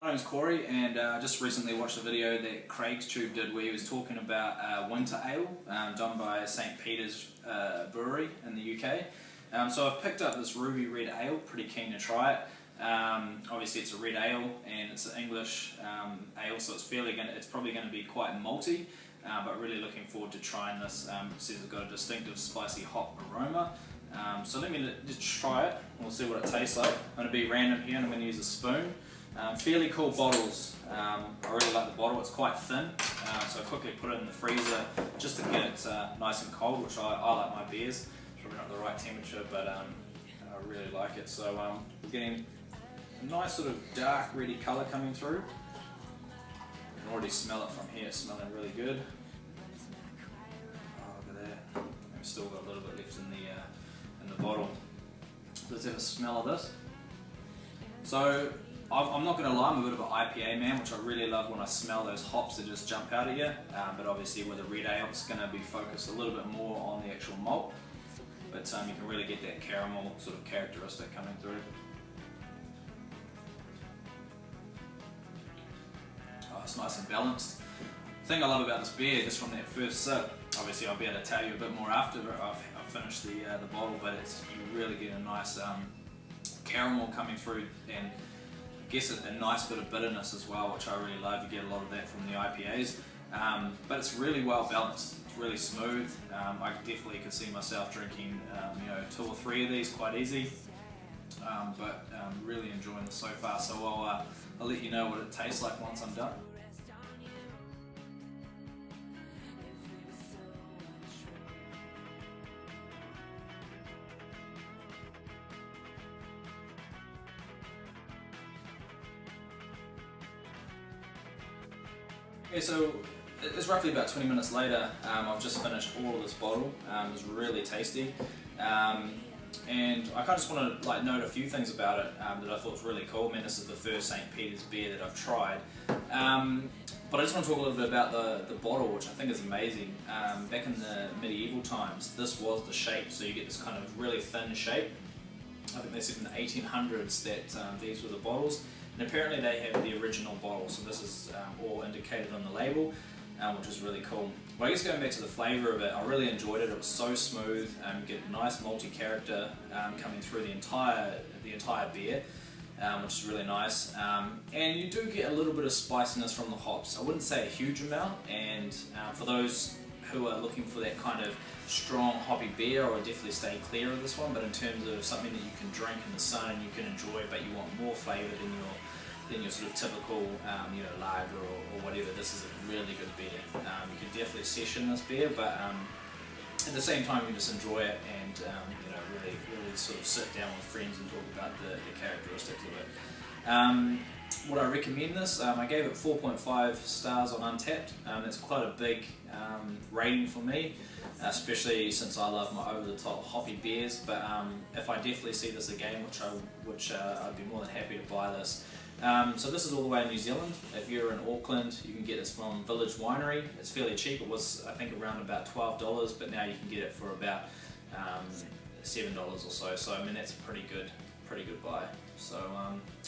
My name's Corey, and I just recently watched a video that Craig's Tube did where he was talking about winter ale done by St. Peter's Brewery in the UK. So I've picked up this Ruby Red Ale, pretty keen to try it. Obviously it's a red ale and it's an English ale, so it's probably going to be quite malty, but really looking forward to trying this. It says it's got a distinctive spicy hop aroma. So let me just try it, we'll see what it tastes like. I'm going to be random here and I'm going to use a spoon. Fairly cool bottles. I really like the bottle, it's quite thin, so I quickly put it in the freezer just to get it nice and cold, which I like my beers. It's probably not the right temperature, but I really like it. So we're getting a nice sort of dark reddy colour coming through. You can already smell it from here, it's smelling really good. Oh, look at that. We've still got a little bit left in the bottle. Let's have a smell of this. So I'm not going to lie, I'm a bit of an IPA man, which I really love when I smell those hops that just jump out at you. But obviously with a red ale, it's going to be focused a little bit more on the actual malt. But you can really get that caramel sort of characteristic coming through. Oh, it's nice and balanced. The thing I love about this beer, just from that first sip, obviously I'll be able to tell you a bit more after I've finished the bottle, but you really get a nice caramel coming through, and I guess a nice bit of bitterness as well, which I really love. You get a lot of that from the IPAs, but it's really well balanced. It's really smooth. I definitely could see myself drinking 2 or 3 of these quite easy, but really enjoying this so far. So I'll let you know what it tastes like once I'm done. Okay, so it's roughly about 20 minutes later. I've just finished all of this bottle. It was really tasty, and I kind of just want to note a few things about it that I thought was really cool. I mean, this is the first St. Peter's beer that I've tried, but I just want to talk a little bit about the bottle, which I think is amazing. Back in the medieval times, this was the shape, so you get this kind of really thin shape. I think they said in the 1800s that these were the bottles. And apparently they have the original bottle, so this is all indicated on the label, which is really cool. But I guess going back to the flavour of it, I really enjoyed it. It was so smooth. You get nice malty character coming through the entire beer, which is really nice. And you do get a little bit of spiciness from the hops. I wouldn't say a huge amount, and for those who are looking for that kind of strong hoppy beer, I would definitely stay clear of this one. But in terms of something that you can drink in the sun and you can enjoy, but you want more flavour than your sort of typical lager or whatever, this is a really good beer. You can definitely session this beer, but at the same time you just enjoy it and really sort of sit down with friends and talk about the characteristics of it. Would I recommend this? I gave it 4.5 stars on Untappd. That's quite a big rating for me, especially since I love my over-the-top hoppy beers. But if I definitely see this again, which I'd be more than happy to buy this. So this is all the way in New Zealand. If you're in Auckland, you can get this from Village Winery. It's fairly cheap. It was, I think, around about $12, but now you can get it for about $7 or so. So I mean, that's a pretty good buy. So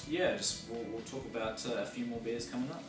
yeah, we'll talk about a few more beers coming up.